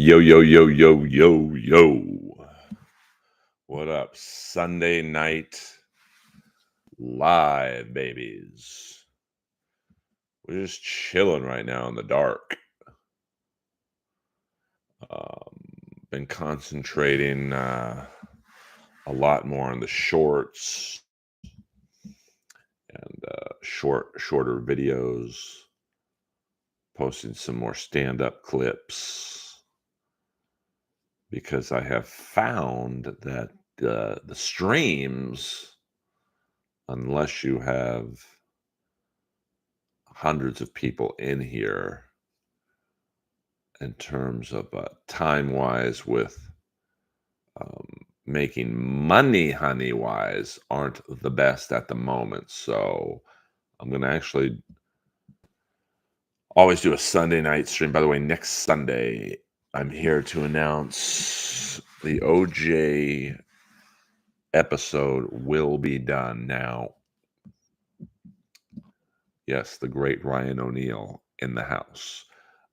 Yo, yo, yo, yo, yo, yo. What up? Sunday night live, babies. We're just chilling right now in the dark. Been concentrating a lot more on the shorts and shorter videos, posting some more stand-up clips because I have found that the streams, unless you have hundreds of people in here in terms of time wise with making money honey wise, aren't the best at the moment. So I'm going to actually always do a Sunday night stream. By the way, next Sunday, I'm here to announce the OJ episode will be done now. Yes, the great Ryan O'Neal in the house.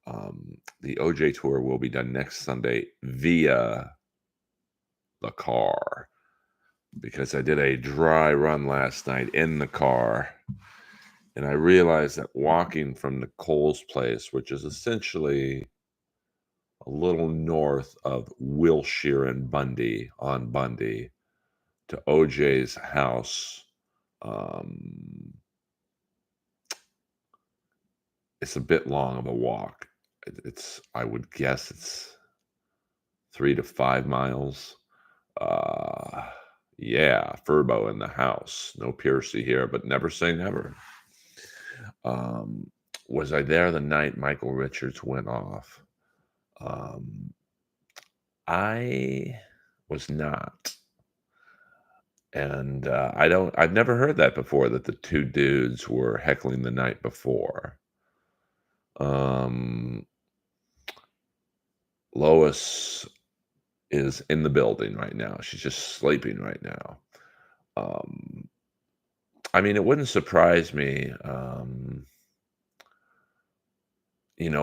The OJ tour will be done next Sunday via the car because I did a dry run last night in the car, and I realized that walking from Nicole's place, which is essentially a little north of Wilshire and Bundy on Bundy, to OJ's house, it's a bit long of a walk. I would guess it's 3 to 5 miles. Yeah, Furbo in the house. No Piercy here, but never say never. Was I there the night Michael Richards went off? I was not. And I've never heard that before, that the two dudes were heckling the night before. Lois is in the building right now. She's just sleeping right now. I mean, it wouldn't surprise me,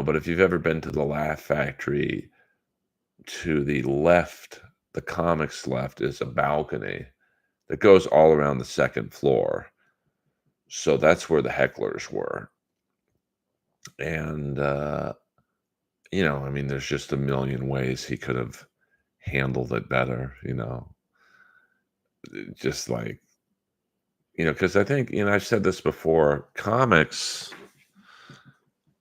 but if you've ever been to the Laugh Factory, to the left, the comics left, is a balcony that goes all around the second floor. So that's where the hecklers were. And, I mean, there's just a million ways he could have handled it better, just like, because I think, I've said this before, comics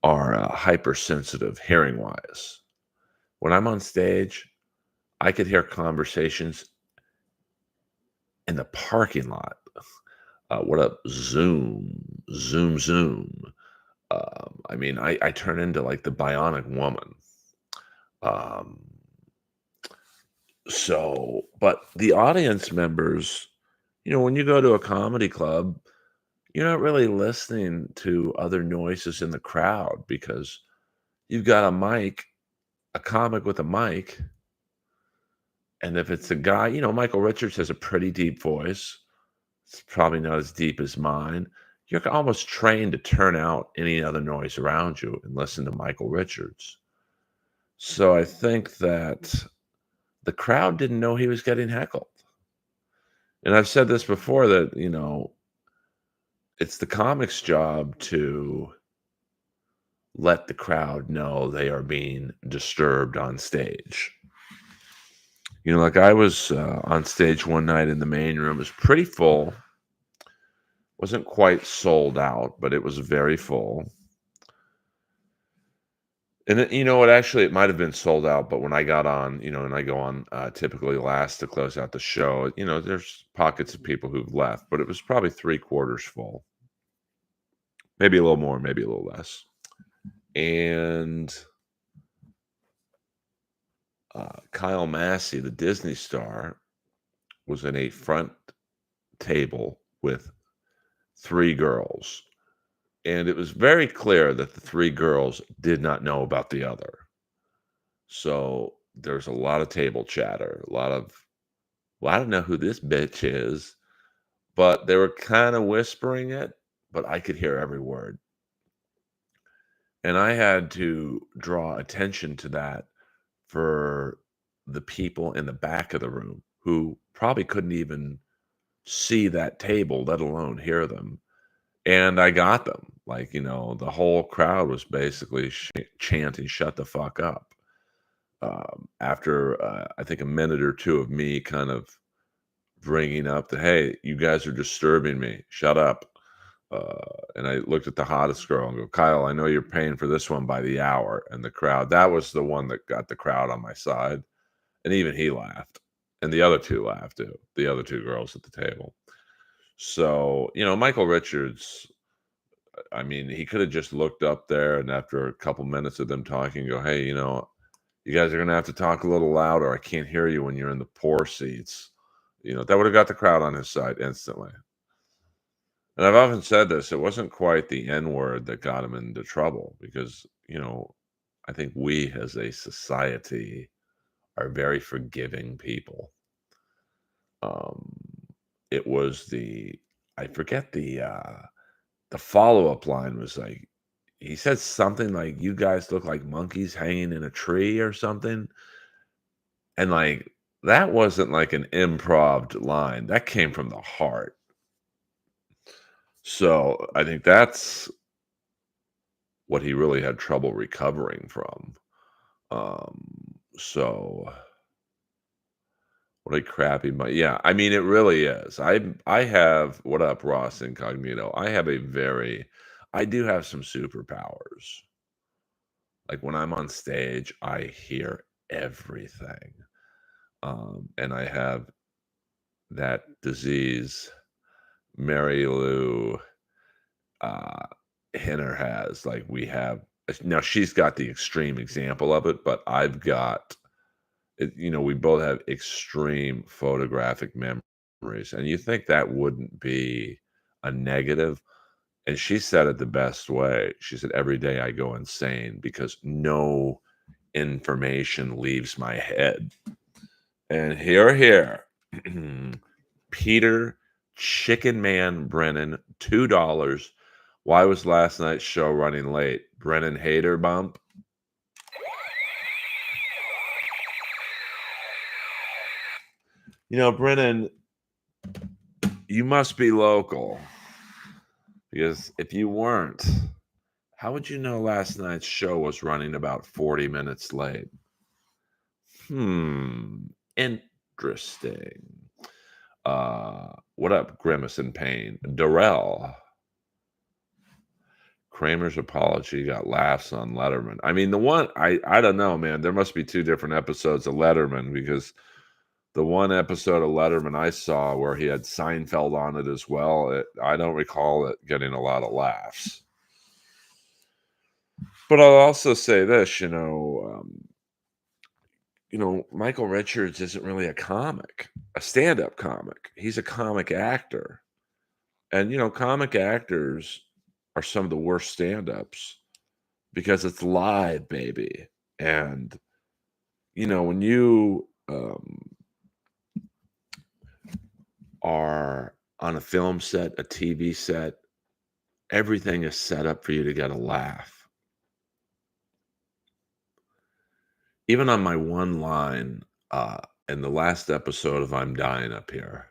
are hypersensitive hearing wise. When I'm on stage, I could hear conversations in the parking lot. What up? Zoom. I mean, I turn into like the bionic woman. But the audience members, when you go to a comedy club, you're not really listening to other noises in the crowd because you've got a mic, a comic with a mic. And if it's a guy, Michael Richards has a pretty deep voice. It's probably not as deep as mine. You're almost trained to turn out any other noise around you and listen to Michael Richards. So I think that the crowd didn't know he was getting heckled. And I've said this before that, it's the comic's job to let the crowd know they are being disturbed on stage. Like I was on stage one night in the main room. It was pretty full. Wasn't quite sold out, but it was very full. And actually, it might have been sold out. But when I got on, and I go on typically last to close out the show, there's pockets of people who've left, but it was probably 3/4 full. Maybe a little more, maybe a little less. And Kyle Massey, the Disney star, was in a front table with 3 girls. And it was very clear that the 3 girls did not know about the other. So there's a lot of table chatter, well, I don't know who this bitch is, but they were kind of whispering it, but I could hear every word. And I had to draw attention to that for the people in the back of the room who probably couldn't even see that table, let alone hear them. And I got them. Like, the whole crowd was basically chanting, "Shut the fuck up." After, I think a minute or two of me kind of bringing up the, "Hey, you guys are disturbing me. Shut up." And I looked at the hottest girl and go, "Kyle, I know you're paying for this one by the hour." And the crowd, that was the one that got the crowd on my side. And even he laughed. And the other two laughed too, the other two girls at the table. So, Michael Richards, I mean, he could have just looked up there and after a couple minutes of them talking, go, "Hey, you guys are gonna have to talk a little louder. I can't hear you when you're in the poor seats." That would have got the crowd on his side instantly. And I've often said this, it wasn't quite the N word that got him into trouble because, I think we as a society are very forgiving people. Um, it was I forget the follow-up line was like, he said something like, "You guys look like monkeys hanging in a tree," or something. And like, that wasn't like an improv line. That came from the heart. So I think that's what he really had trouble recovering from. So what a crappy, but yeah, I mean, it really is. I have, what up, Ross Incognito? I do have some superpowers. Like when I'm on stage, I hear everything. And I have that disease Mary Lou uh Henner has. Like we have now she's got the extreme example of it, but I've got it, we both have extreme photographic memories. And you think that wouldn't be a negative? And she said it the best way. She said, "Every day I go insane because no information leaves my head." And here, Peter Chicken Man Brennan, $2. Why was last night's show running late? Brennan hater bump. Brennan, you must be local because if you weren't, how would you know last night's show was running about 40 minutes late? Interesting. What up, Grimace and Pain? Darrell. Kramer's apology got laughs on Letterman. I mean, the one I don't know, man. There must be two different episodes of Letterman because the one episode of Letterman I saw where he had Seinfeld on it as well, I don't recall it getting a lot of laughs. But I'll also say this, Michael Richards isn't really a comic, a stand-up comic. He's a comic actor. And, comic actors are some of the worst stand-ups because it's live, baby. And, when you are on a film set, a TV set, everything is set up for you to get a laugh. Even on my one line in the last episode of I'm Dying Up Here,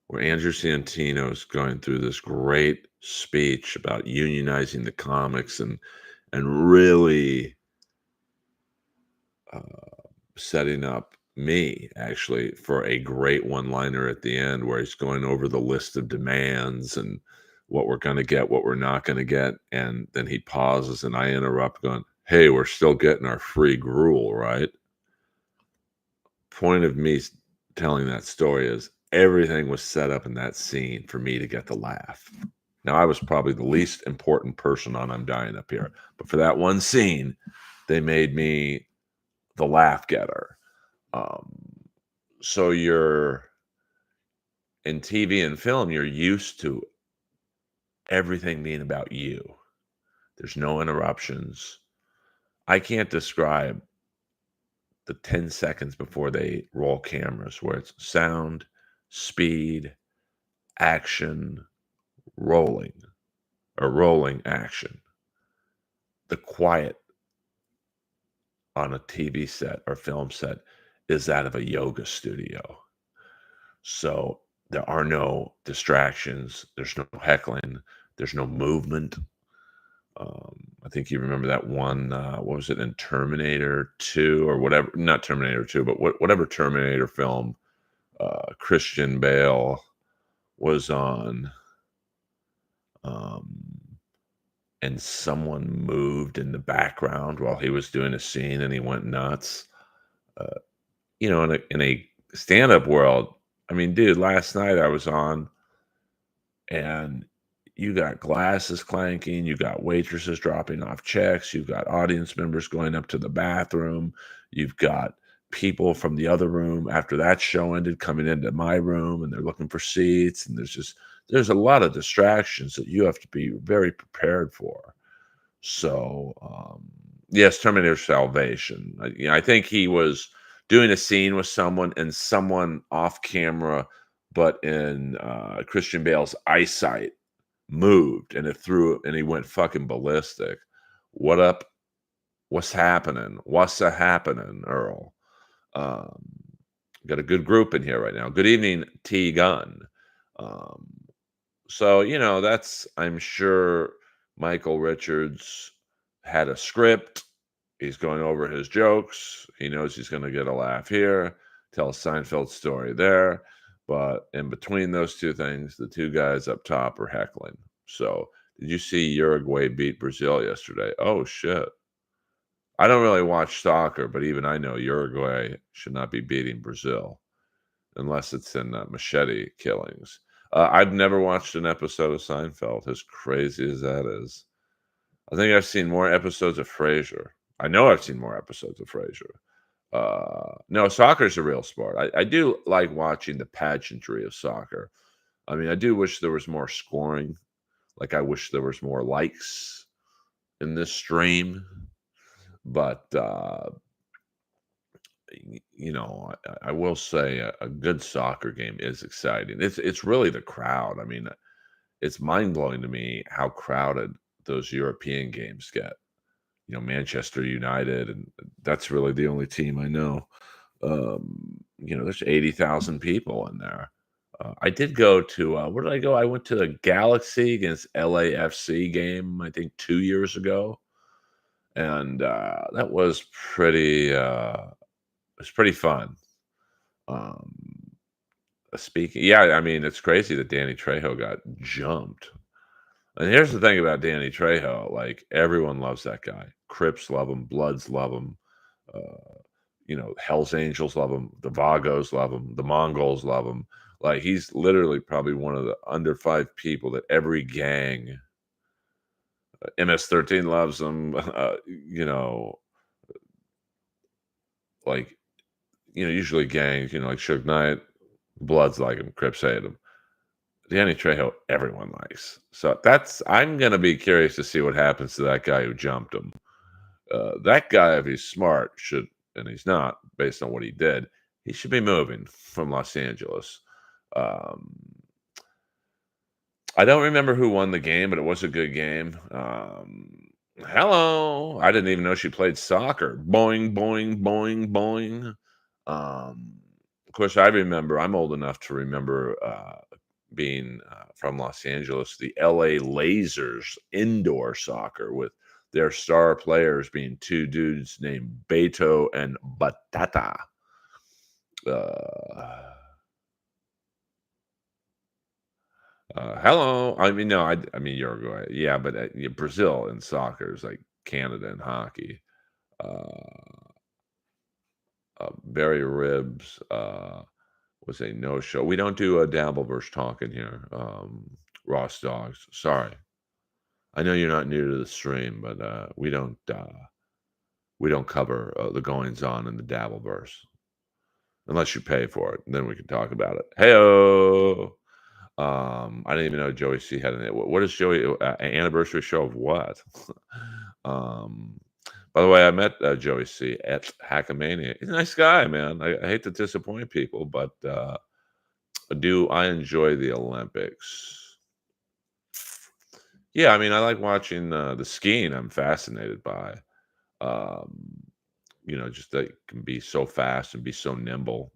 where Andrew Santino is going through this great speech about unionizing the comics and really uh, setting up me actually for a great one-liner at the end where he's going over the list of demands and what we're going to get, what we're not going to get, and then he pauses and I interrupt going, "Hey, we're still getting our free gruel, right?" Point of me telling that story is everything was set up in that scene for me to get the laugh. Now, I was probably the least important person on I'm Dying Up Here, but for that one scene, they made me the laugh getter. Um, so you're in TV and film, you're used to everything being about you. There's no interruptions. I can't describe the 10 seconds before they roll cameras where it's sound, speed, action, rolling, or rolling action. The quiet on a TV set or film set is that of a yoga studio. So there are no distractions, there's no heckling, there's no movement. I think you remember that one, what was it, in Terminator 2 or whatever, not Terminator 2, but whatever Terminator film, Christian Bale was on, um, and someone moved in the background while he was doing a scene and he went nuts. Uh, in a stand-up world, I mean, dude, last night I was on and you got glasses clanking, you got waitresses dropping off checks, you've got audience members going up to the bathroom, you've got people from the other room after that show ended coming into my room and they're looking for seats, and there's a lot of distractions that you have to be very prepared for. So, yes, Terminator Salvation. I think he was doing a scene with someone and someone off camera, but in Christian Bale's eyesight moved and it threw and he went fucking ballistic. What up? What's happening? What's a happening, Earl? Um, got a good group in here right now. Good evening, T Gun. Um, so, that's I'm sure Michael Richards had a script. He's going over his jokes. He knows he's gonna get a laugh here, tell Seinfeld story there. But in between those two things, the two guys up top are heckling. So, did you see Uruguay beat Brazil yesterday? Oh shit. I don't really watch soccer, but even I know Uruguay should not be beating Brazil unless it's in machete killings. I've never watched an episode of Seinfeld, as crazy as that is. I think I've seen more episodes of Frasier. I know I've seen more episodes of Frasier. No, soccer's a real sport. I do like watching the pageantry of soccer. I mean, I do wish there was more scoring. Like, I wish there was more likes in this stream. But I will say a good soccer game is exciting. It's really the crowd. I mean, it's mind blowing to me how crowded those European games get. Manchester United, and that's really the only team I know. There's 80,000 people in there. I did go to where did I go? I went to the Galaxy against LAFC game, I think 2 years ago, and that was pretty fun. Um, speaking, yeah, I mean, it's crazy that Danny Trejo got jumped. And here's the thing about Danny Trejo, like, everyone loves that guy. Crips love him, Bloods love him, Hell's Angels love him, the Vagos love him, the Mongols love him. Like, he's literally probably one of the under five people that every gang, MS-13 loves him, like, usually gangs, like Suge Knight, Bloods like him, Crips hate him. Danny Trejo, everyone likes. So I'm gonna be curious to see what happens to that guy who jumped him. That guy, if he's smart, should, and he's not, based on what he did, he should be moving from Los Angeles. Um, I don't remember who won the game, but it was a good game. Hello, I didn't even know she played soccer. Boing, boing, boing, boing. Of course, I remember. I'm old enough to remember being from Los Angeles, the LA Lasers indoor soccer with their star players being two dudes named Beto and Batata. Uh, hello. I mean, no, I mean Uruguay. Yeah, but yeah, Brazil in soccer is like Canada in hockey. Uh, Barry Ribs was a no show. We don't do a Dabbleverse talking here. Ross Dogs. Sorry. I know you're not new to the stream, but we don't cover the goings on in the Dabbleverse unless you pay for it. And then we can talk about it. Heyo. I didn't even know Joey C had an. What is Joey? An anniversary show of what? um, by the way, I met Joey C at Hackamania. He's a nice guy, man. I hate to disappoint people, but do I enjoy the Olympics? Yeah, I mean, I like watching the skiing. I'm fascinated by. Um, just that can be so fast and be so nimble.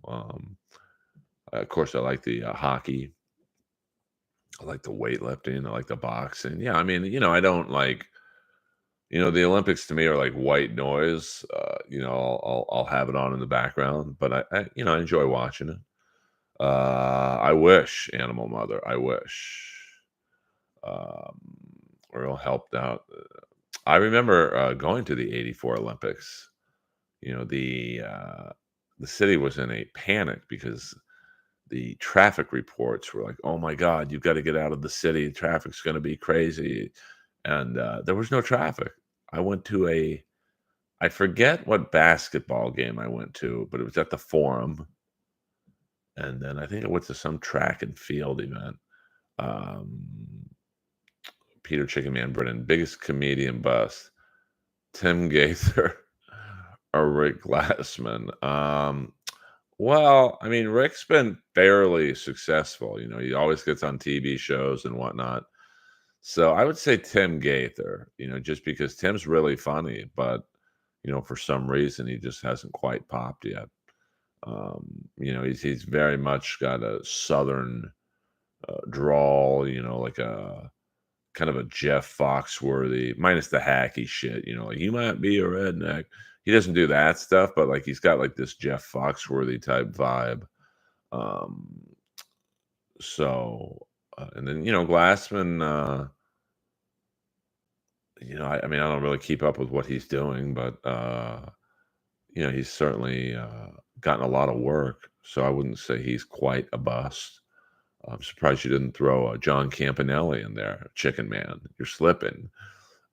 Of course, I like the hockey. I like the weightlifting. I like the boxing. Yeah, I mean, I don't like, the Olympics to me are like white noise. I'll have it on in the background, but I enjoy watching it. I wish Animal Mother. I wish um, Earl helped out. I remember going to the '84 Olympics. You know, the city was in a panic because the traffic reports were like, "Oh my God, you've got to get out of the city. Traffic's going to be crazy," and there was no traffic. I went to I forget what basketball game I went to, but it was at the Forum, and then I think I went to some track and field event. Um, Peter Chicken Man Brennan, biggest comedian bust, Tim Gaither or Rick Glassman. Well, I mean, Rick's been fairly successful. He always gets on TV shows and whatnot. So I would say Tim Gaither, just because Tim's really funny, but for some reason he just hasn't quite popped yet. He's very much got a southern drawl, like a kind of a Jeff Foxworthy, minus the hacky shit. Like he might be a redneck. He doesn't do that stuff, but like he's got like this Jeff Foxworthy type vibe. Um, and then Glassman. I mean, I don't really keep up with what he's doing, but he's certainly gotten a lot of work. So I wouldn't say he's quite a bust. I'm surprised you didn't throw John Campanelli in there, Chicken Man. You're slipping.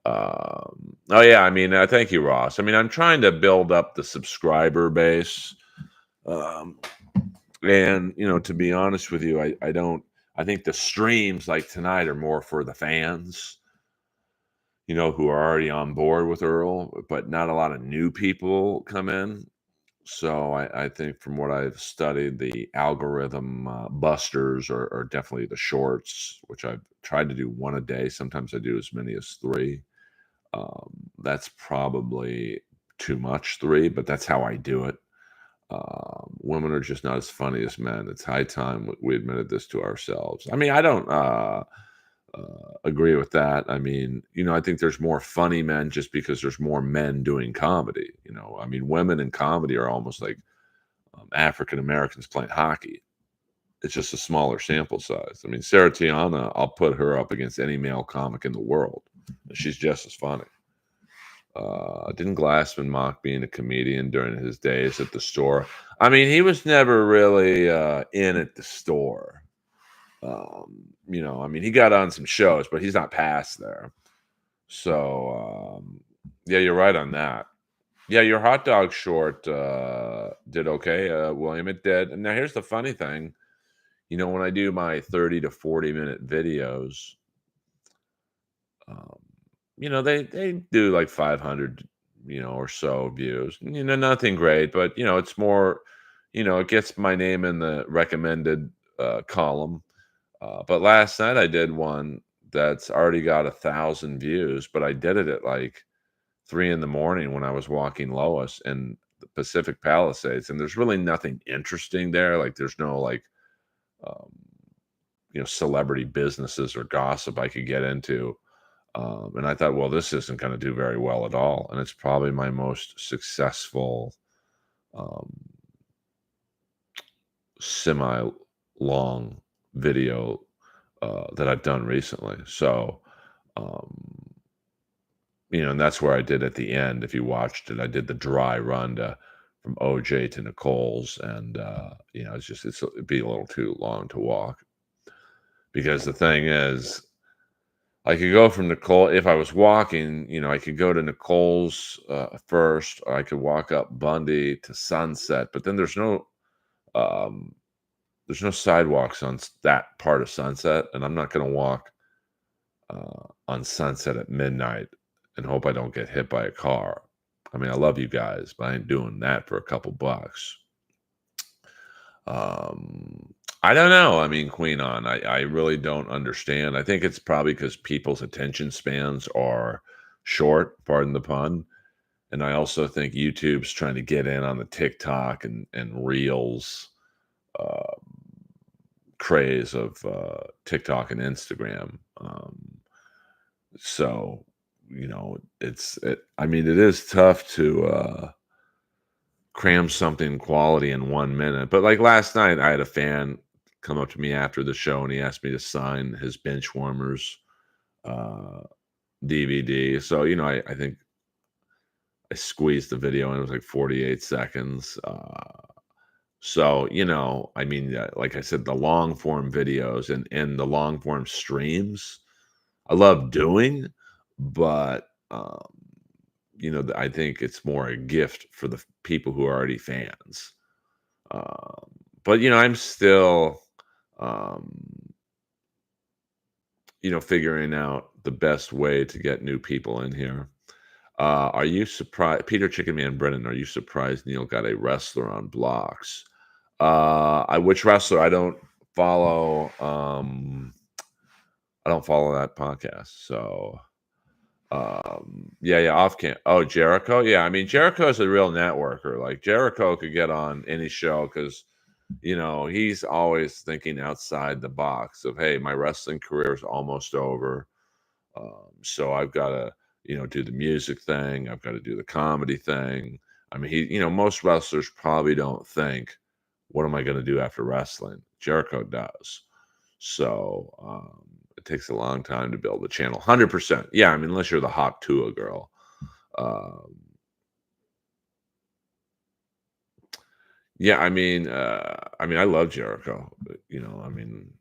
Oh yeah, I mean, thank you, Ross. I mean, I'm trying to build up the subscriber base, um, and to be honest with you, I don't. I think the streams like tonight are more for the fans, who are already on board with Earl, but not a lot of new people come in. So I think from what I've studied, the algorithm busters are definitely the shorts, which I've tried to do one a day. Sometimes I do as many as three. That's probably too much, three, but that's how I do it. Women are just not as funny as men. It's high time we admitted this to ourselves. I mean, I don't agree with that. I mean, I think there's more funny men just because there's more men doing comedy. I mean, women in comedy are almost like African Americans playing hockey. It's just a smaller sample size. I mean, Sarah Tiana, I'll put her up against any male comic in the world. She's just as funny. Didn't Glassman mock being a comedian during his days at the store? I mean, he was never really in at the store. I mean, he got on some shows, but he's not past there. So, yeah, you're right on that. Yeah, your hot dog short did okay, William. It did. And now here's the funny thing. When I do my 30 to 40-minute videos, um, they do like 500, or so views. Nothing great, but it's more, it gets my name in the recommended column. But last night I did one that's already got 1,000 views, but I did it at like 3 in the morning when I was walking Lois in the Pacific Palisades, and there's really nothing interesting there. Like there's no like um, celebrity businesses or gossip I could get into. And I thought, well, this isn't going to do very well at all. And it's probably my most successful um, semi long video that I've done recently. So, um, and that's where I did at the end. If you watched it, I did the dry run from OJ to Nicole's. And, it'd be a little too long to walk because the thing is, I could go from Nicole if I was walking. I could go to Nicole's first, or I could walk up Bundy to Sunset. But then um, there's no sidewalks on that part of Sunset, and I'm not going to walk on Sunset at midnight and hope I don't get hit by a car. I mean, I love you guys, but I ain't doing that for a couple bucks. I don't know. I mean, Queen on, I really don't understand. I think it's probably because people's attention spans are short, pardon the pun. And I also think YouTube's trying to get in on the TikTok and Reels uh, craze of TikTok and Instagram. So, I mean, it is tough to cram something quality in 1 minute. But like last night, I had a fan come up to me after the show and he asked me to sign his Benchwarmers uh, DVD. So, I think I squeezed the video and it was like 48 seconds. So, I mean, like I said, the long form videos and the long form streams, I love doing, but, I think it's more a gift for the people who are already fans. Um, but, I'm still, um, figuring out the best way to get new people in here. Are you surprised, Peter Chicken Man Brennan? Are you surprised Neil got a wrestler on blocks? Which wrestler? Follow. I don't follow that podcast. So, yeah. Off cam. Oh, Jericho. Yeah, I mean Jericho's a real networker. Like Jericho could get on any show because he's always thinking outside the box of, hey, my wrestling career is almost over. So I've got to, do the music thing. I've got to do the comedy thing. I mean, most wrestlers probably don't think, what am I going to do after wrestling? Jericho does. So it takes a long time to build the channel. 100%. Yeah. I mean, unless you're the Hawk Tua girl. Um, yeah. I love Jericho. I mean,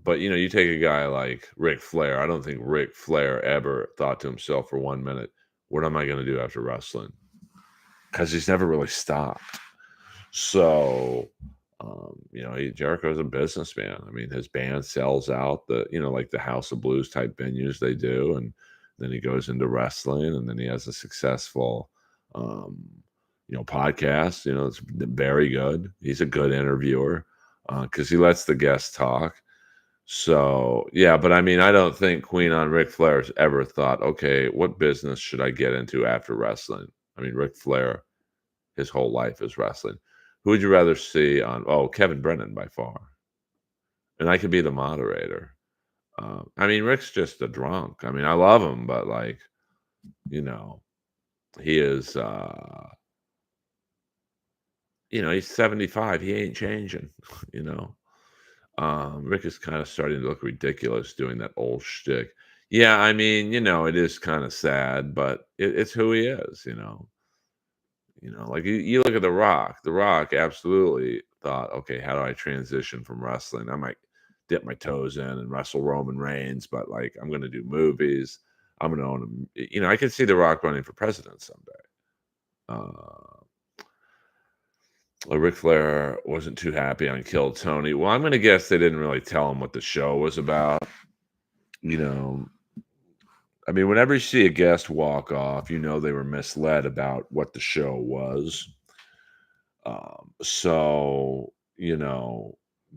but you take a guy like Ric Flair. I don't think Ric Flair ever thought to himself for 1 minute, "What am I going to do after wrestling?" Because he's never really stopped. So, Jericho's a businessman. I mean, his band sells out like the House of Blues type venues they do, and then he goes into wrestling, and then he has a successful, um, podcast. It's very good. He's a good interviewer because he lets the guests talk. So, yeah, but I mean, I don't think Queen on Ric Flair's ever thought, okay, what business should I get into after wrestling? I mean, Ric Flair, his whole life is wrestling. Who would you rather see on? Oh, Kevin Brennan by far. And I could be the moderator. I mean, Rick's just a drunk. I mean, I love him, but like, you know, he is, he's 75. He ain't changing, you know. Rick is kind of starting to look ridiculous doing that old shtick. Yeah, I mean, it is kind of sad, but it's who he is, like you look at The Rock. The Rock absolutely thought, okay, how do I transition from wrestling? I might dip my toes in and wrestle Roman Reigns, but like I'm going to do movies. I'm going to own him. I can see The Rock running for president someday. Ric Flair wasn't too happy on Kill Tony. Well, I'm going to guess they didn't really tell him what the show was about. You know, I mean, whenever you see a guest walk off, they were misled about what the show was. So,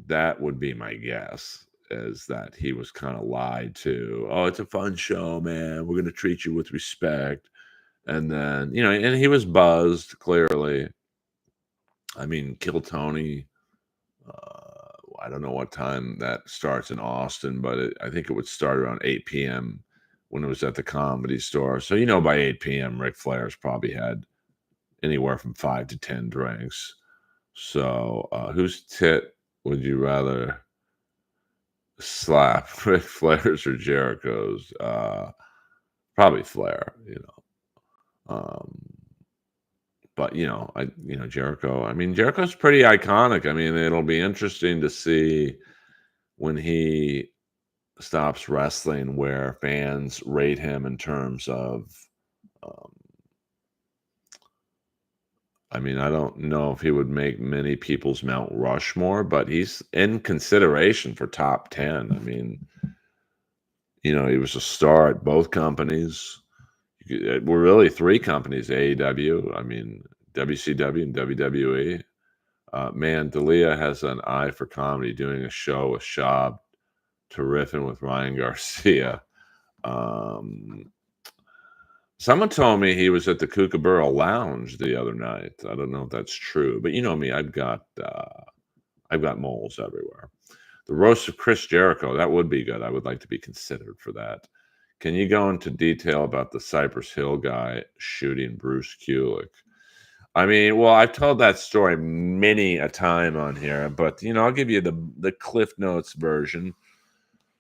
that would be my guess is that he was kind of lied to. Oh, it's a fun show, man. We're going to treat you with respect. And then, and he was buzzed clearly. I mean, Kill Tony. I don't know what time that starts in Austin, but I think it would start around 8 p.m. when it was at the Comedy Store. So, by 8 p.m., Ric Flair's probably had anywhere from 5 to 10 drinks. So, whose tit would you rather slap, Ric Flair's or Jericho's? Probably Flair, Um, but Jericho. I mean, Jericho's pretty iconic. I mean, it'll be interesting to see when he stops wrestling, where fans rate him in terms of. Um, I mean, I don't know if he would make many people's Mount Rushmore, but he's in consideration for top 10. I mean, he was a star at both companies. We're really three companies: AEW, I mean, WCW, and WWE. Man, D'Elia has an eye for comedy, doing a show with Shab to riffing with Ryan Garcia. Um, Someone told me he was at the Kookaburra Lounge the other night. I don't know if that's true, but you know me, I've got moles everywhere. The roast of Chris Jericho, that would be good. I would like to be considered for that. Can you go into detail about the Cypress Hill guy shooting Bruce Kulick? I mean, well, I've told that story many a time on here, but I'll give you the Cliff Notes version.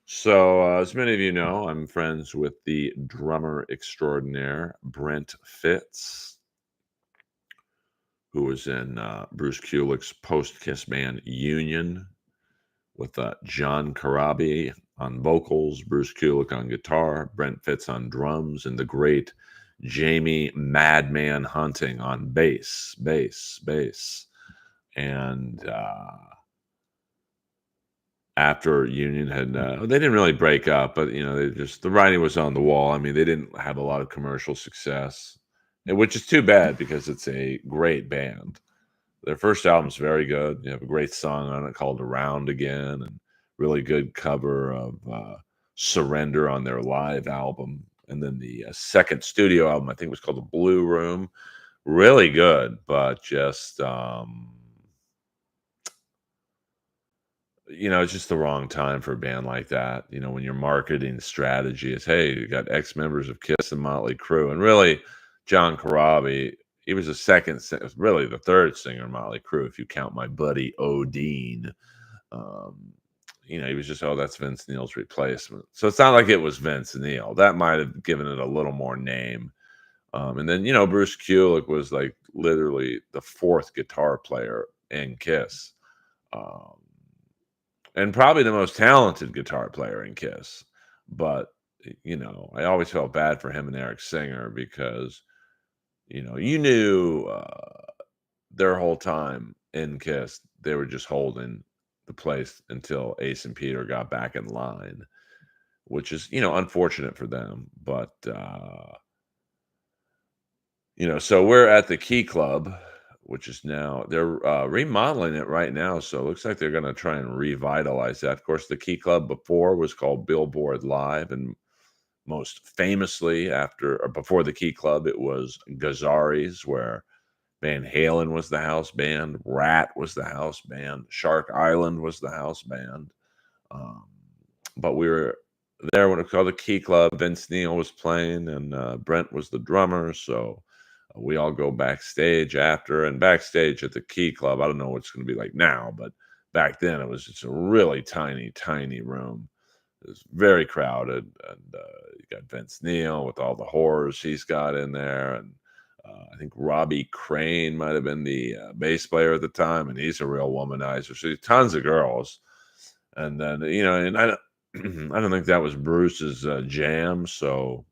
So, as many of you know, I'm friends with the drummer extraordinaire Brent Fitz, who was in Bruce Kulick's post-Kiss band Union with John Corabi on vocals, Bruce Kulick on guitar, Brent Fitz on drums, and the great Jamie Madman Hunting on bass. And after Union had, they didn't really break up, but the writing was on the wall. I mean, they didn't have a lot of commercial success, which is too bad because it's a great band. Their first album's very good. You have a great song on it called "Around Again," and really good cover of "Surrender" on their live album. And then the second studio album, I think, was called "The Blue Room." Really good, but just it's just the wrong time for a band like that. When your marketing strategy is, hey, you got X members of Kiss and Motley Crue, and really, John Corabi, he was really the third singer in Motley Crue, if you count my buddy Odine. Um, he was just, oh, that's Vince Neil's replacement. So it's not like it was Vince Neil. That might have given it a little more name. And then, Bruce Kulick was like literally the fourth guitar player in Kiss. Um, and probably the most talented guitar player in Kiss. But, I always felt bad for him and Eric Singer because, you knew their whole time in Kiss, they were just holding the place until Ace and Peter got back in line, which is, unfortunate for them. But, so we're at the Key Club, which is now they're remodeling it right now. So it looks like they're going to try and revitalize that. Of course, the Key Club before was called Billboard Live, and most famously after or before the Key Club, it was Gazzari's, where Van Halen was the house band, Rat was the house band, Shark Island was the house band. Um, but we were there when it was called the Key Club. Vince Neil was playing, and Brent was the drummer. So we all go backstage after, and backstage at the Key Club, I don't know what it's going to be like now, but back then it was just a really tiny room. It was very crowded, and you got Vince Neil with all the horrors he's got in there, and I think Robbie Crane might have been the bass player at the time, and he's a real womanizer. So tons of girls, and then and I don't, I don't think that was Bruce's jam. So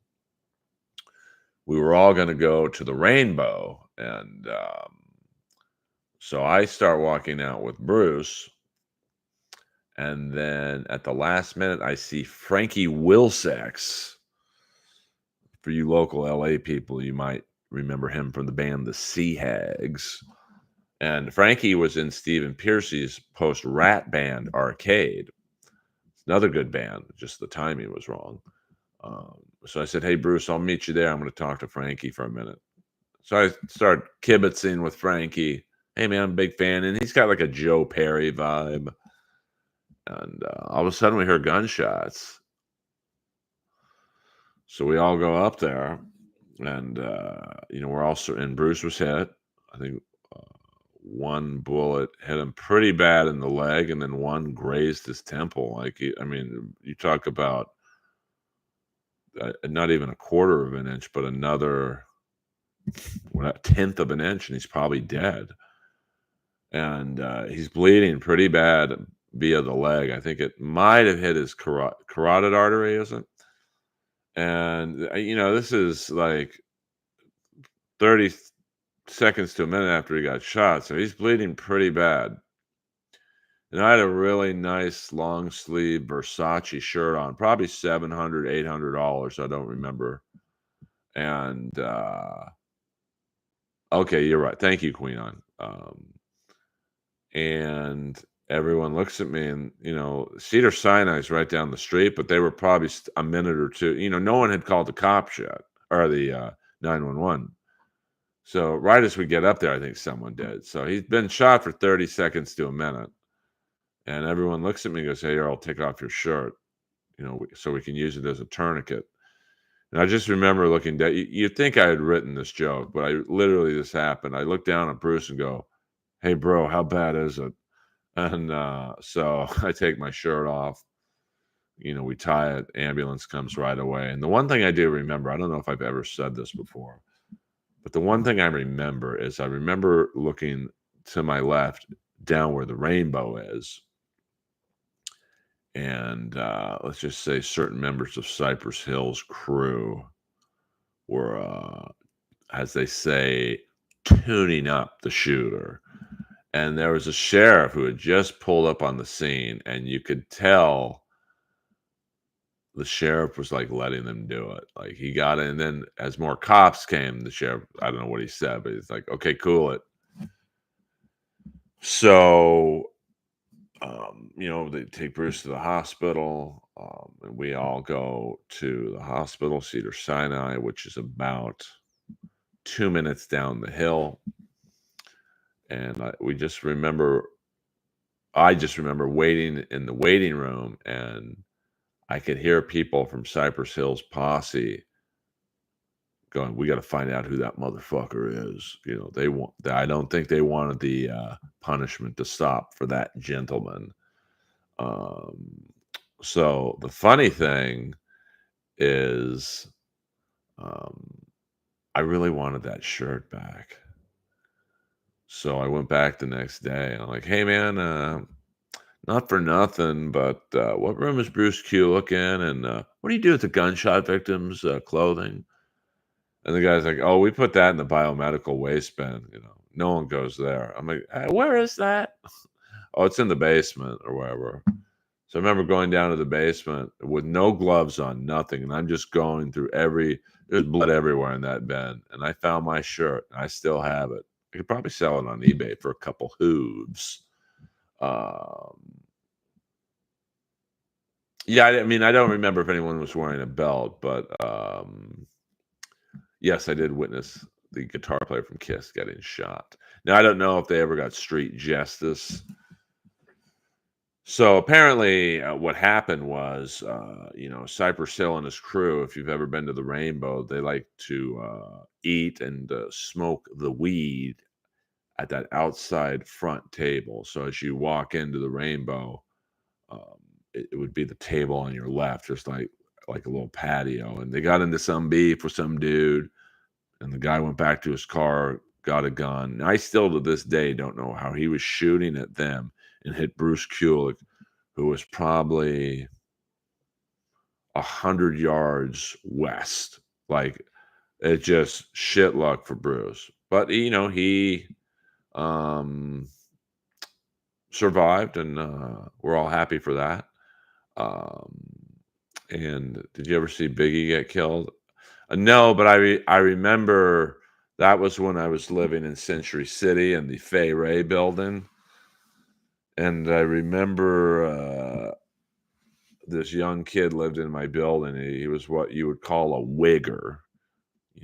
we were all going to go to the Rainbow, and so I start walking out with Bruce. And then at the last minute, I see Frankie Wilsax. For you local LA people, you might remember him from the band The Sea Hags. And Frankie was in Stephen Pearcy's post-Rat band Arcade. It's another good band, just the timing was wrong. So I said, hey, Bruce, I'll meet you there. I'm going to talk to Frankie for a minute. So I start kibitzing with Frankie. Hey, man, I'm a big fan. And he's got like a Joe Perry vibe. And all of a sudden we hear gunshots. So we all go up there, and we're also, and Bruce was hit. I think one bullet hit him pretty bad in the leg, and then one grazed his temple. You talk about not even a quarter of an inch, but another a tenth of an inch, and he's probably dead. And he's bleeding pretty bad via the leg. I think it might have hit his carotid artery, isn't it? And this is like 30 seconds to a minute after he got shot, so he's bleeding pretty bad. And I had a really nice long sleeve Versace shirt on, probably $700, $800. I don't remember. And okay, you're right. Thank you, Queen on. And everyone looks at me, and Cedar Sinai's right down the street, but they were probably a minute or two. No one had called the cops yet, or the 911. So right as we get up there, I think someone did. So he's been shot for 30 seconds to a minute. And everyone looks at me and goes, "Hey, Earl, take off your shirt, so we can use it as a tourniquet." And I just remember looking down. You'd think I had written this joke, but this happened. I look down at Bruce and go, "Hey, bro, how bad is it?" And so I take my shirt off. We tie it. Ambulance comes right away. And the one thing I do remember, I don't know if I've ever said this before, but the one thing I remember is I remember looking to my left down where the rainbow is. And let's just say certain members of Cypress Hill's crew were, as they say, tuning up the shooter. And there was a sheriff who had just pulled up on the scene, and you could tell the sheriff was like letting them do it. Like he got in, and then as more cops came, the sheriff, I don't know what he said, but he's like, "Okay, cool it." So they take Bruce to the hospital, and we all go to the hospital, Cedar Sinai, which is about 2 minutes down the hill. And I just remember waiting in the waiting room, and I could hear people from Cypress Hill's posse going, "We got to find out who that motherfucker is." I don't think they wanted the punishment to stop for that gentleman. Um, so the funny thing is, um, I really wanted that shirt back. So I went back the next day and I'm like, "Hey man, not for nothing, but what room is Bruce Kulick in? And what do you do with the gunshot victims' clothing?" And the guy's like, "Oh, we put that in the biomedical waste bin. No one goes there." I'm like, "Where is that?" "Oh, it's in the basement or wherever." So I remember going down to the basement with no gloves on, nothing, and I'm just going through there's blood everywhere in that bin, and I found my shirt, and I still have it. I could probably sell it on eBay for a couple hooves. Um, yeah, I mean, I don't remember if anyone was wearing a belt, but yes, I did witness the guitar player from Kiss getting shot. Now, I don't know if they ever got street justice. So apparently, what happened was, Cypress Hill and his crew, if you've ever been to the Rainbow, they like to eat and smoke the weed at that outside front table. So as you walk into the Rainbow, um, it would be the table on your left, just like a little patio. And they got into some beef with some dude, and the guy went back to his car, got a gun. And I still to this day don't know how he was shooting at them and hit Bruce Kulick, who was probably 100 yards west. Like it just shit luck for Bruce. But he um survived, and we're all happy for that. Um and did you ever see Biggie get killed? No, but I remember that was when I was living in Century City in the Fay Ray building. And I remember this young kid lived in my building. He was what you would call a wigger,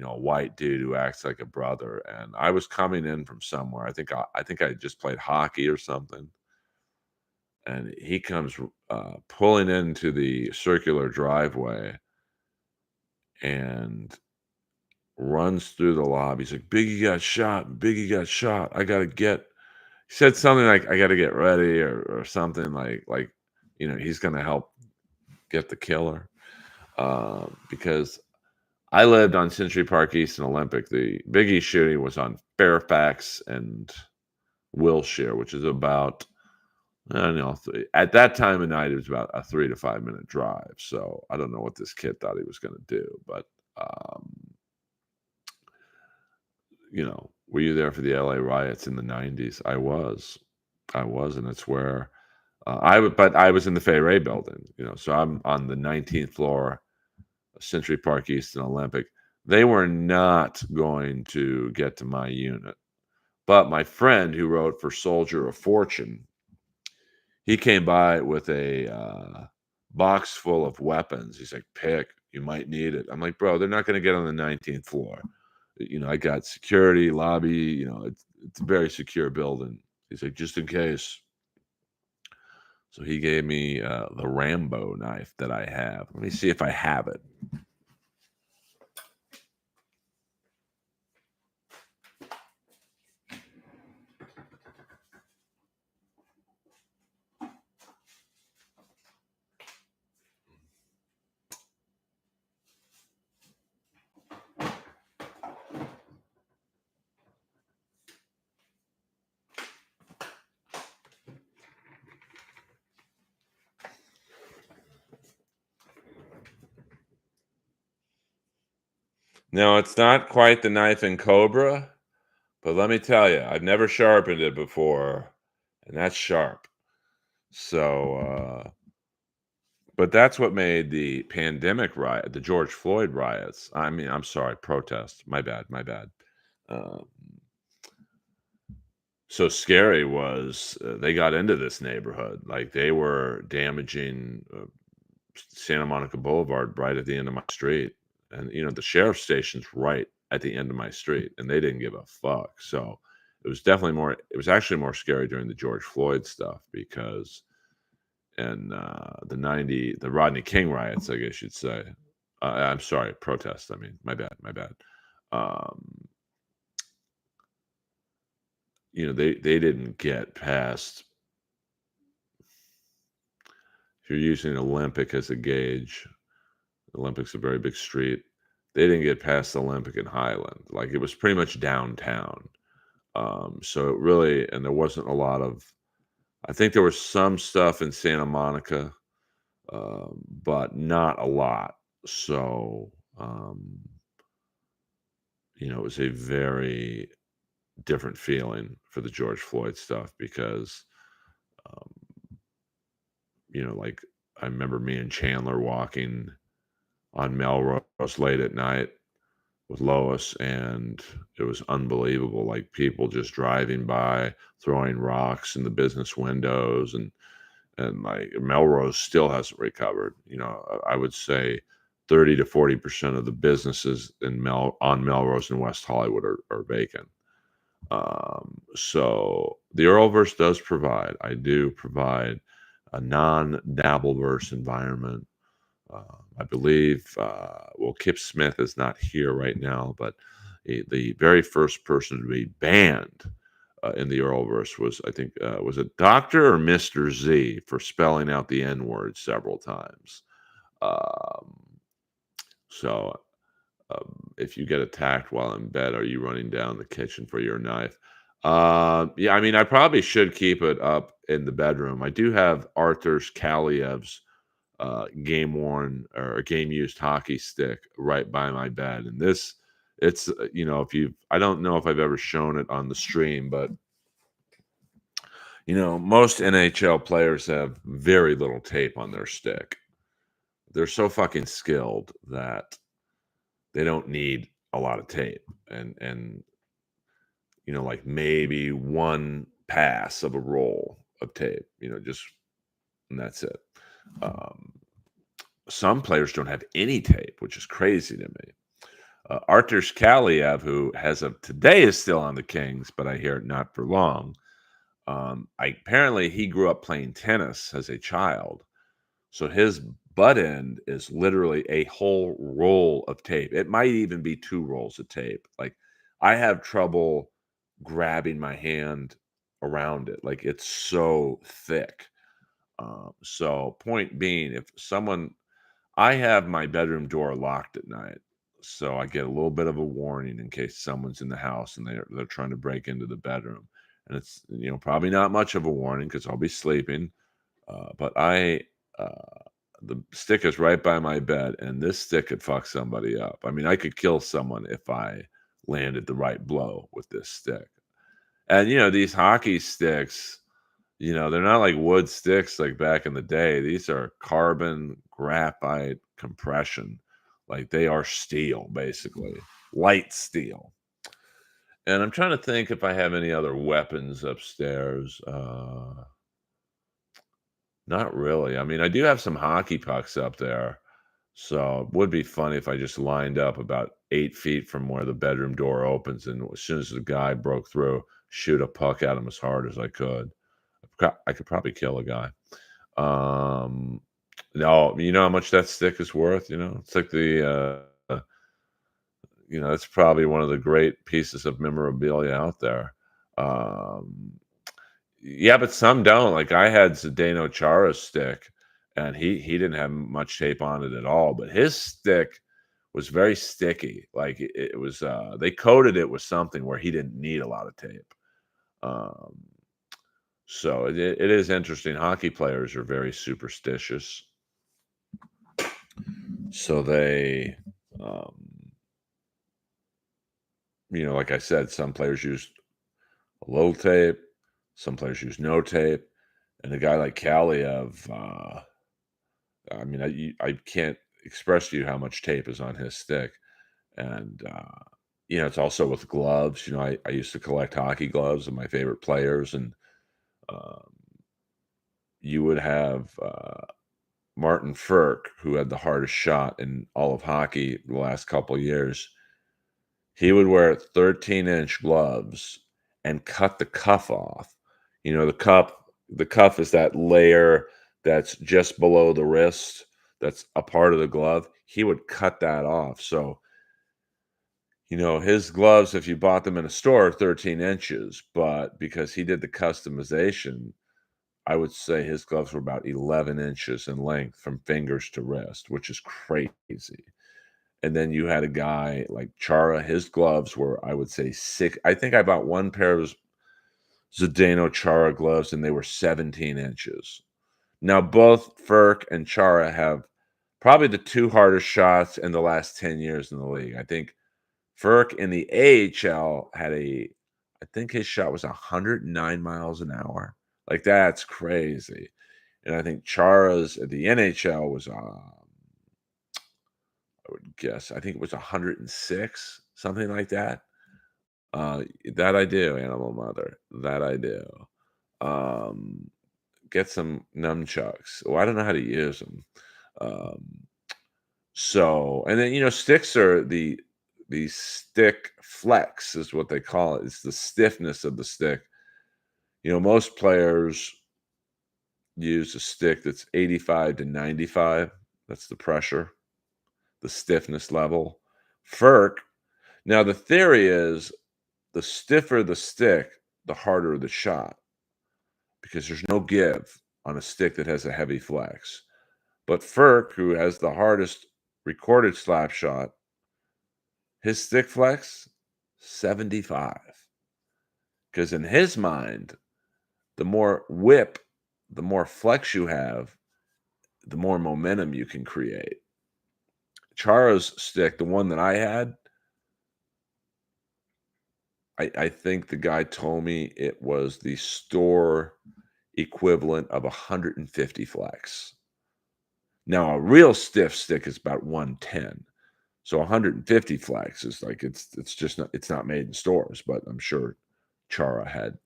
a white dude who acts like a brother. And I was coming in from somewhere. I think I just played hockey or something. And he comes pulling into the circular driveway and runs through the lobby. He's like, "Biggie got shot. Biggie got shot. I gotta get." He said something like, "I gotta get ready," or something like he's gonna help get the killer. Because I lived on Century Park East and Olympic. The Biggie shooting was on Fairfax and Wilshire, which is about, I don't know, at that time of night, it was about a 3 to 5 minute drive. So I don't know what this kid thought he was going to do. But, were you there for the LA riots in the 90s? I was. And it's where but I was in the Fay Ray building, so I'm on the 19th floor, Century Park East and Olympic. They were not going to get to my unit. But my friend who wrote for Soldier of Fortune, he came by with a box full of weapons. He's like, "Pick, you might need it." I'm like, "Bro, they're not going to get on the 19th floor." I got security, lobby, it's a very secure building. He's like, "Just in case." So he gave me, the Rambo knife that I have. Let me see if I have it. No, it's not quite the knife in Cobra, but let me tell you, I've never sharpened it before, and that's sharp. So, but that's what made the the George Floyd riots. I mean, I'm sorry, protests. My bad, my bad. Um, so scary was they got into this neighborhood, like they were damaging Santa Monica Boulevard right at the end of my street, and the sheriff's station's right at the end of my street, and they didn't give a fuck. So it was definitely more. It was actually more scary during the George Floyd stuff because and the Rodney King riots, I guess you'd say. I'm sorry, protests. I mean, my bad, my bad. Um, they didn't get past. If you're using Olympic as a gauge, Olympic's a very big street. They didn't get past Olympic and Highland. Like it was pretty much downtown. So it really, and there wasn't a lot of. I think there was some stuff in Santa Monica, but not a lot. So it was a very different feeling for the George Floyd stuff because, um, like I remember me and Chandler walking on Melrose late at night with Lois, and it was unbelievable. Like people just driving by, throwing rocks in the business windows, and like Melrose still hasn't recovered. I would say 30 to 40% of the businesses on Melrose and West Hollywood are vacant. So the Earlverse does provide. I do provide a non-Dabbleverse environment. I believe, well, Kip Smith is not here right now, but the very first person to be banned in the Earlverse was, I think, was it Doctor or Mister Z for spelling out the N word several times. Um, so if you get attacked while in bed, are you running down the kitchen for your knife? Yeah, I mean, I probably should keep it up in the bedroom. I do have Arthur's Kaliev's game worn or game used hockey stick right by my bed, and it's if you, I don't know if I've ever shown it on the stream, but most NHL players have very little tape on their stick. They're so fucking skilled that they don't need a lot of tape, and like maybe one pass of a roll of tape, just and that's it. Um, some players don't have any tape, which is crazy to me. Artur Kaliev, who has a today is still on the Kings, but I hear not for long. Apparently he grew up playing tennis as a child, so his butt end is literally a whole roll of tape. It might even be 2 rolls of tape. Like, I have trouble grabbing my hand around it, like, it's so thick. So point being, if someone I have my bedroom door locked at night, so I get a little bit of a warning in case someone's in the house and they're trying to break into the bedroom, and it's, probably not much of a warning because 'cause I'll be sleeping, but uh the stick is right by my bed, and this stick could fuck somebody up. I mean, I could kill someone if I landed the right blow with this stick. And, these hockey sticks, they're not like wood sticks like back in the day. These are carbon graphite compression. Like they are steel, basically, light steel. And I'm trying to think if I have any other weapons upstairs. Not really. I mean, I do have some hockey pucks up there. So it would be funny if I just lined up about 8 feet from where the bedroom door opens, and as soon as the guy broke through, shoot a puck at him as hard as I could. I could probably kill a guy. Um, no, you know how much that stick is worth? It's like it's probably one of the great pieces of memorabilia out there. Um, yeah, but some don't. Like I had Zdeno Chara's stick, and he didn't have much tape on it at all, but his stick was very sticky. Like it was they coated it with something where he didn't need a lot of tape. Um, so it is interesting. Hockey players are very superstitious. So they um, like I said, some players use a little tape, some players use no tape, and a guy like Kaliev, I mean, I can't express to you how much tape is on his stick, and it's also with gloves. I used to collect hockey gloves of my favorite players, and um, you would have Martin Firk, who had the hardest shot in all of hockey the last couple of years. He would wear 13-inch gloves and cut the cuff off. The cuff is that layer that's just below the wrist, that's a part of the glove. He would cut that off. So, his gloves, if you bought them in a store, are 13 inches, but because he did the customization, I would say his gloves were about 11 inches in length from fingers to wrist, which is crazy. And then you had a guy like Chara, his gloves were, I would say, six. I think I bought one pair of Zdeno Chara gloves, and they were 17 inches. Now, both Firk and Chara have probably the two hardest shots in the last 10 years in the league. I think Firk in the AHL I think his shot was 109 miles an hour. Like, that's crazy. And I think Chara's at the NHL was, I would guess, I think it was 106, something like that. That I do, Animal Mother. That I do. Um, get some nunchucks. Oh, I don't know how to use them. Um, and then sticks are the stick flex is what they call it. It's the stiffness of the stick. Most players use a stick that's 85 to 95. That's the pressure, the stiffness level. Firk. Now the theory is the stiffer the stick, the harder the shot, because there's no give on a stick that has a heavy flex. But Firk, who has the hardest recorded slap shot, his stick flex, 75. Because in his mind, the more whip, the more flex you have, the more momentum you can create. Chara's stick, the one that I had, I think the guy told me it was the store equivalent of 150 flex. Now, a real stiff stick is about 110. So 150 flex is like it's just not, it's not made in stores, but I'm sure Chara had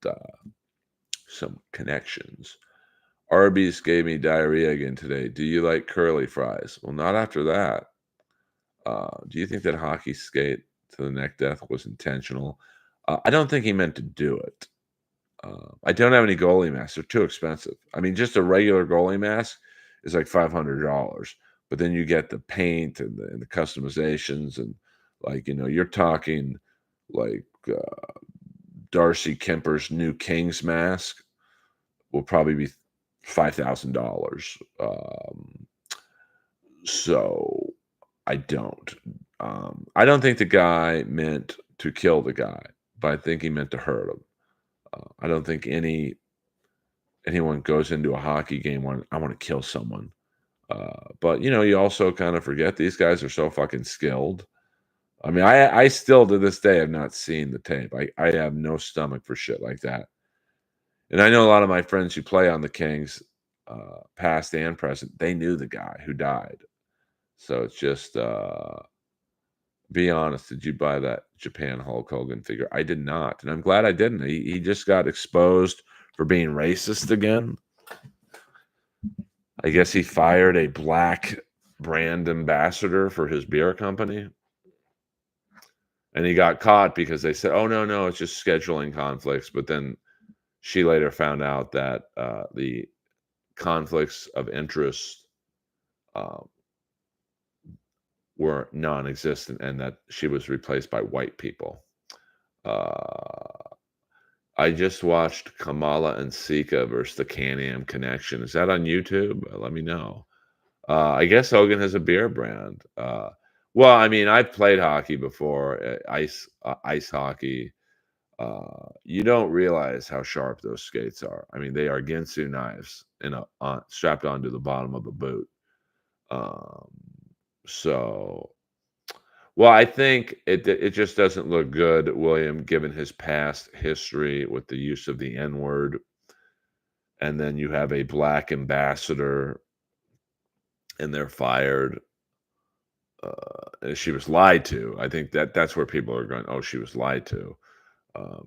some connections. Arby's gave me diarrhea again today. Do you like curly fries? Well, not after that. Do you think that hockey skate to the neck death was intentional? I don't think he meant to do it. I don't have any goalie masks. They're too expensive. I mean, just a regular goalie mask is like $500, but then you get the paint and the customizations, and you're talking like Darcy Kemper's new King's mask will probably be $5,000. So I don't. I don't think the guy meant to kill the guy, but I think he meant to hurt him. I don't think anyone goes into a hockey game I want to kill someone. But you also kind of forget these guys are so fucking skilled. I mean, I still to this day have not seen the tape. I have no stomach for shit like that. And I know a lot of my friends who play on the Kings, past and present, they knew the guy who died. So it's just be honest. Did you buy that Japan Hulk Hogan figure? I did not, and I'm glad I didn't. He just got exposed for being racist again. I guess he fired a black brand ambassador for his beer company. and he got caught because they said, "Oh, no, no, it's just scheduling conflicts," but then she later found out that, the conflicts of interest, um, were non-existent and that she was replaced by white people. Uh, I just watched Kamala and Sika versus the Can-Am Connection. Is that on YouTube? Let me know. I guess Hogan has a beer brand. Well, I mean, I've played hockey before, ice hockey. You don't realize how sharp those skates are. I mean, they are Ginsu knives strapped onto the bottom of a boot. Um, so, well, I think it just doesn't look good, William, given his past history with the use of the N word, and then you have a black ambassador, and they're fired. And she was lied to. I think that's where people are going, "Oh, she was lied to,"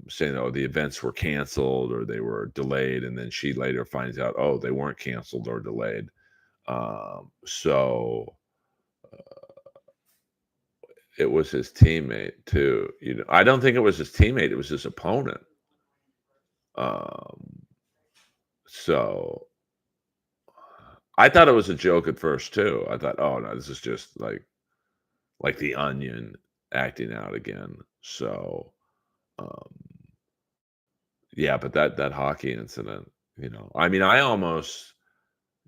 saying, "Oh, the events were canceled or they were delayed," and then she later finds out, "Oh, they weren't canceled or delayed." So it was his teammate too. I don't think it was his teammate; it was his opponent. Um, so I thought it was a joke at first too. I thought, "Oh no, this is just like the Onion acting out again." So. Um, Yeah, but that hockey incident, I mean, I almost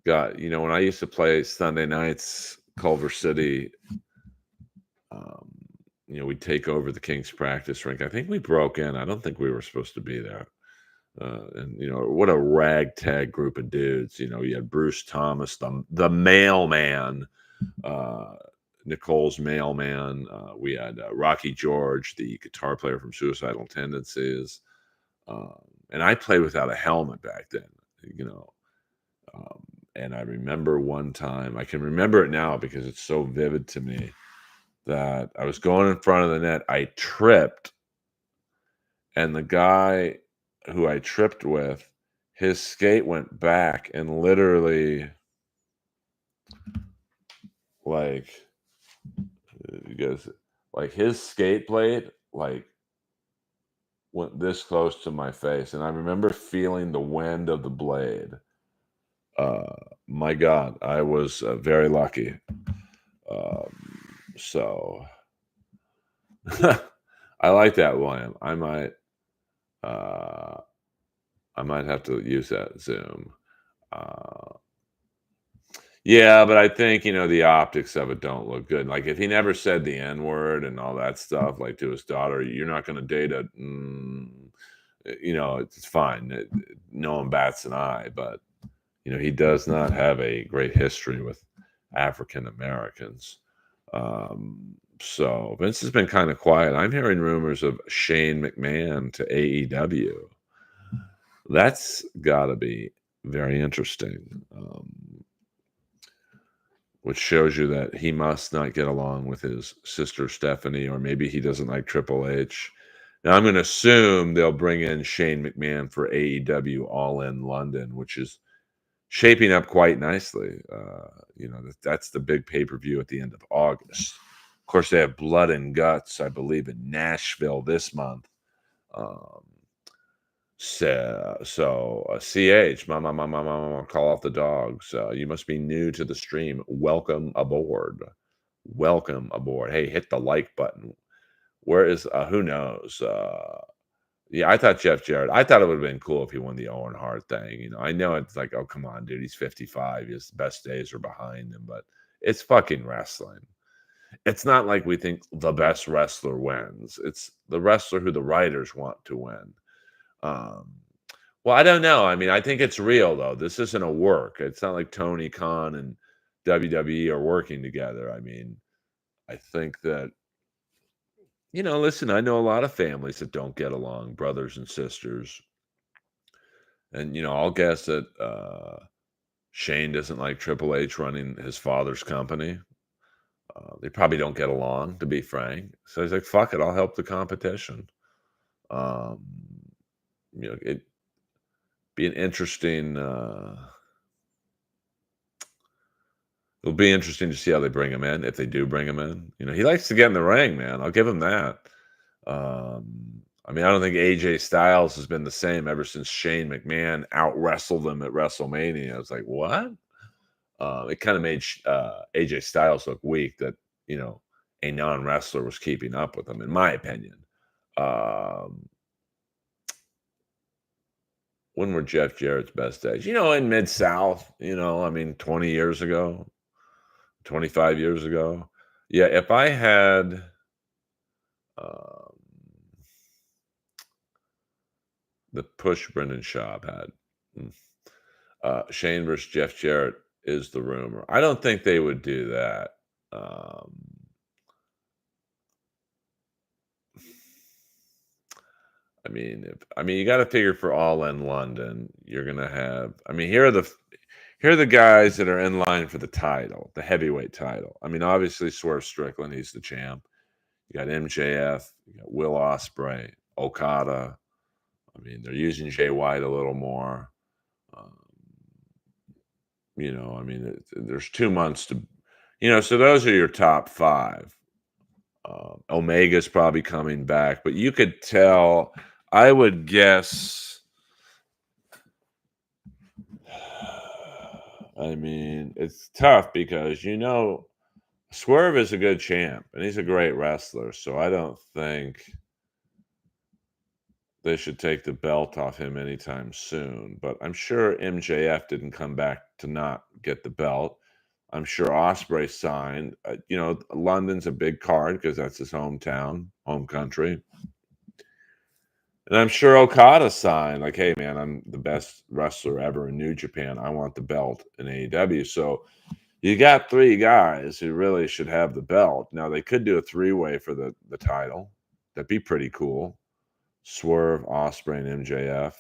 when I used to play Sunday nights, Culver City, um, we'd take over the King's practice rink. I think we broke in. I don't think we were supposed to be there. And what a ragtag group of dudes. You had Bruce Thomas, the mailman, uh, Nicole's mailman. We had Rocky George, the guitar player from Suicidal Tendencies. Um, and I played without a helmet back then, you know. Um, and I remember one time, I can remember it now because it's so vivid to me that I was going in front of the net. I tripped, and the guy who I tripped with, his skate went back and literally, like, you guys, like his skate blade, like, went this close to my face. And I remember feeling the wind of the blade. Uh, my God, I was very lucky. So I like that, William. Uh, I might have to use that Zoom. Uh, yeah, but I think the optics of it don't look good. Like if he never said the N word and all that stuff, like to his daughter, you're not going to date a. It's fine. No one bats an eye, but he does not have a great history with African Americans. So Vince has been kind of quiet. I'm hearing rumors of Shane McMahon to AEW. That's got to be very interesting, which shows you that he must not get along with his sister Stephanie, or maybe he doesn't like Triple H. Now, I'm going to assume they'll bring in Shane McMahon for AEW All In London, which is shaping up quite nicely. That's the big pay-per-view at the end of August. Of course, they have Blood and Guts, I believe, in Nashville this month. Um, CH, mama, call off the dogs. You must be new to the stream. Welcome aboard. Welcome aboard. Hey, hit the like button. Where is, who knows? Yeah, I thought Jeff Jarrett. I thought it would have been cool if he won the Owen Hart thing. I know it's like, oh, come on, dude. He's 55. His best days are behind him, but it's fucking wrestling. It's not like we think the best wrestler wins. It's the wrestler who the writers want to win. Um, well, I don't know. I mean, I think it's real though. This isn't a work. It's not like Tony Khan and WWE are working together. I mean, I think that listen, I know a lot of families that don't get along, brothers and sisters. And I'll guess that Shane doesn't like Triple H running his father's company. They probably don't get along, to be frank. So he's like, "Fuck it, I'll help the competition." Um, it be an interesting. It'll be interesting to see how they bring him in, if they do bring him in. He likes to get in the ring, man. I'll give him that. I mean, I don't think AJ Styles has been the same ever since Shane McMahon out wrestled him at WrestleMania. I was like, what? It kind of made AJ Styles look weak that, you know, a non wrestler was keeping up with him, in my opinion. Um, when were Jeff Jarrett's best days? You know, in Mid South, I mean, 20 years ago, 25 years ago. Yeah, if I had um, the push Brendan Schaub had, mm, Shane versus Jeff Jarrett is the rumor. I don't think they would do that. Um, I mean, you got to figure for All in London, you're gonna have. I mean, here are the guys that are in line for the title, the heavyweight title. I mean, obviously Swerve Strickland, he's the champ. You got MJF, you got Will Ospreay, Okada. I mean, they're using Jay White a little more. Um, I mean, there's 2 months to, so those are your top five. Omega's probably coming back, but you could tell. I would guess. I mean, it's tough because Swerve is a good champ and he's a great wrestler, so I don't think they should take the belt off him anytime soon. But I'm sure MJF didn't come back to not get the belt. I'm sure Osprey signed. London's a big card because that's his hometown, home country. And I'm sure Okada signed, like, hey, man, I'm the best wrestler ever in New Japan. I want the belt in AEW. So you got three guys who really should have the belt. Now, they could do a three-way for the title. That'd be pretty cool. Swerve, Osprey, and MJF.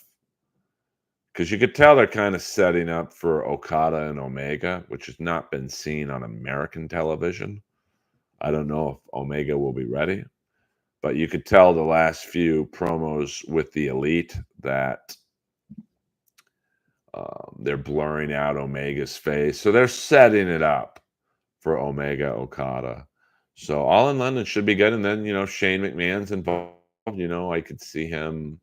Because you could tell they're kind of setting up for Okada and Omega, which has not been seen on American television. I don't know if Omega will be ready, but you could tell the last few promos with the Elite that they're blurring out Omega's face. So they're setting it up for Omega Okada. So All in London should be good. And then, Shane McMahon's involved. I could see him.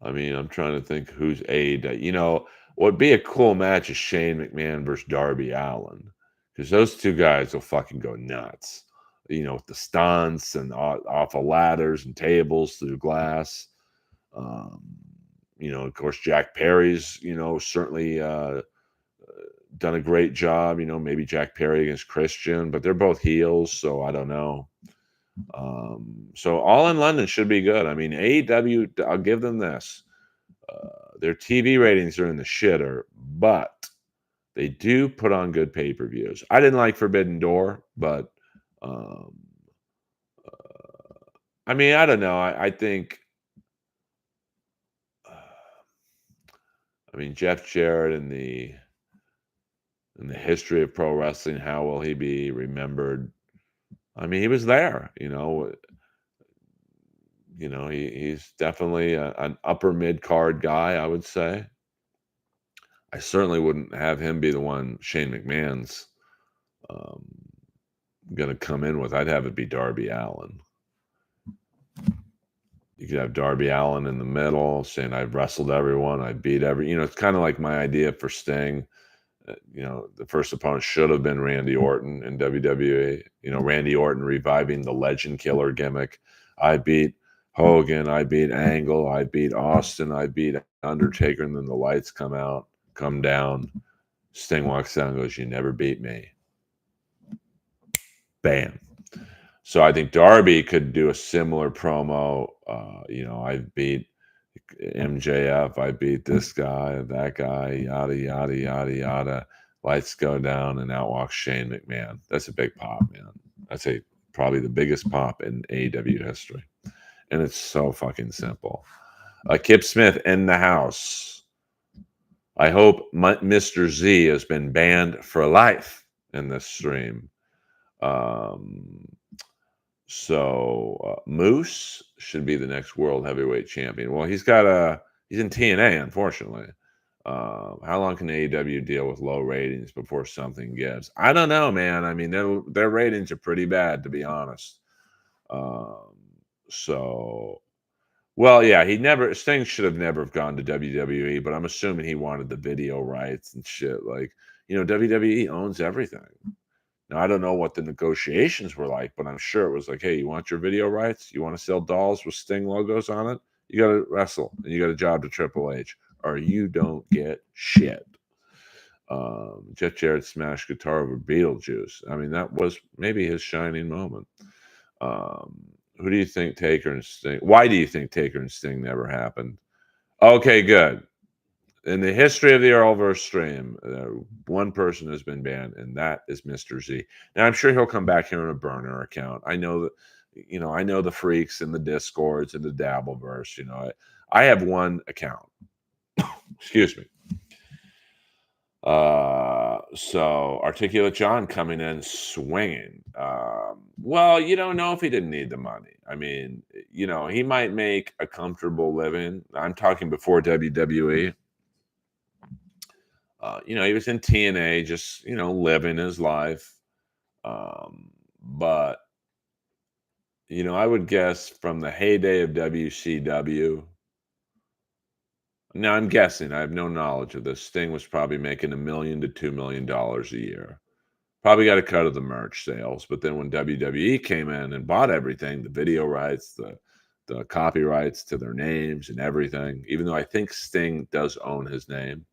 I mean, I'm trying to think who's aid. What would be a cool match is Shane McMahon versus Darby Allin, because those two guys will fucking go nuts. With the stunts and off of ladders and tables through glass. Um, of course, Jack Perry's, certainly done a great job. Maybe Jack Perry against Christian, but they're both heels, so I don't know. So All in London should be good. I mean, AEW, I'll give them this. Their TV ratings are in the shitter, but they do put on good pay-per-views. I didn't like Forbidden Door, but um, I mean, I don't know. I think, I mean, Jeff Jarrett in the history of pro wrestling, how will he be remembered? I mean, he was there. He's definitely an upper mid card guy, I would say. I certainly wouldn't have him be the one Shane McMahon's um, going to come in with. I'd have it be Darby Allin. You could have Darby Allin in the middle saying, I've wrestled everyone, I beat it's kind of like my idea for Sting. The first opponent should have been Randy Orton in WWE. Randy Orton reviving the legend killer gimmick. I beat Hogan, I beat Angle, I beat Austin, I beat Undertaker, and then the lights come down. Sting walks down and goes, you never beat me. Bam. So I think Darby could do a similar promo. I beat MJF, I beat this guy, that guy, yada, yada, yada, yada. Lights go down and out walks Shane McMahon. That's a big pop, man. That's probably the biggest pop in AEW history. And it's so fucking simple. Kip Smith in the house. I hope Mr. Z has been banned for life in this stream. Moose should be the next world heavyweight champion. Well, he's in TNA, unfortunately. How long can AEW deal with low ratings before something gives? I don't know, man. I mean, their ratings are pretty bad, to be honest. Um, so well, yeah, he never Sting should have never have gone to WWE, but I'm assuming he wanted the video rights and shit. Like, WWE owns everything. Now, I don't know what the negotiations were like, but I'm sure it was like, hey, you want your video rights? You want to sell dolls with Sting logos on it? You got to wrestle and you got a job to Triple H, or you don't get shit. Jeff Jarrett smashed guitar over Beetlejuice. I mean, that was maybe his shining moment. Um, who do you think Taker and Sting? Why do you think Taker and Sting never happened? Okay, good. In the history of the Earlverse stream, one person has been banned, and that is Mr. Z. Now I'm sure he'll come back here on a burner account. I know that, I know the freaks and the discords and the Dabbleverse. I have one account. Excuse me. So Articulate John coming in swinging. Well, you don't know if he didn't need the money. I mean, he might make a comfortable living. I'm talking before WWE. He was in TNA, just living his life. But I would guess from the heyday of WCW. Now I'm guessing. I have no knowledge of this. Sting was probably making $1 million to $2 million a year. Probably got a cut of the merch sales, but then when WWE came in and bought everything, the video rights, the copyrights to their names and everything, even though I think Sting does own his name,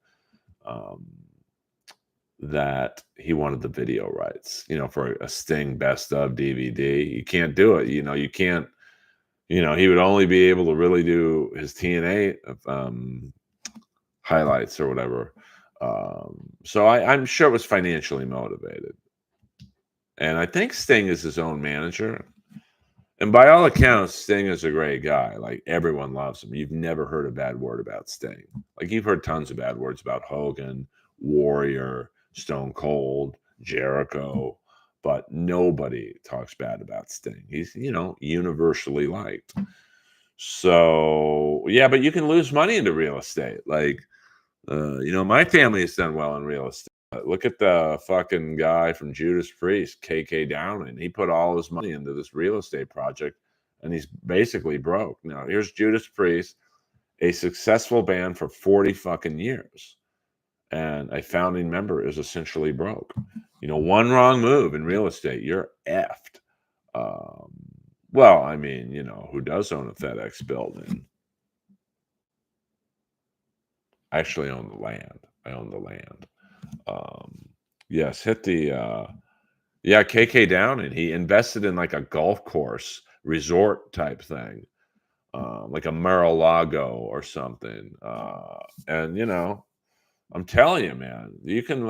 um, that he wanted the video rights, for a Sting best of DVD. You can't do it. You can't, he would only be able to really do his TNA highlights or whatever. So I'm sure it was financially motivated. And I think Sting is his own manager. And by all accounts, Sting is a great guy. Like, everyone loves him. You've never heard a bad word about Sting. Like, you've heard tons of bad words about Hogan, Warrior, Stone Cold, Jericho, but nobody talks bad about Sting. He's, universally liked. So, yeah, but you can lose money into real estate. Like, my family has done well in real estate. Look at the fucking guy from Judas Priest, KK Downing. He put all his money into this real estate project, and he's basically broke. Now, here's Judas Priest, a successful band for 40 fucking years, and a founding member is essentially broke. One wrong move in real estate, you're effed. Um, well, I mean, who does own a FedEx building? I actually own the land. I own the land. Yes, hit the yeah, KK down, and he invested in like a golf course resort type thing, like a Mar-a-Lago or something. And I'm telling you, man, you can,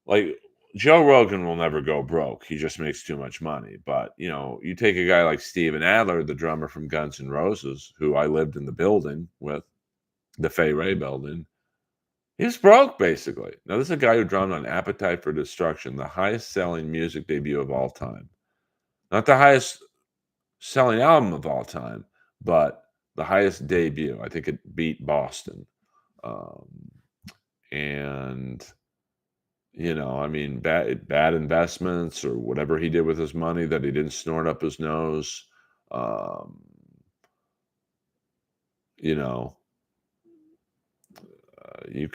like, Joe Rogan will never go broke. He just makes too much money. But you take a guy like Steven Adler, the drummer from Guns N' Roses, who I lived in the building with, the Fay Ray building. He's broke, basically. Now, this is a guy who drummed on Appetite for Destruction, the highest selling music debut of all time. Not the highest selling album of all time, but the highest debut. I think it beat Boston. Um, and, I mean, bad investments or whatever he did with his money that he didn't snort up his nose. Um, you know, you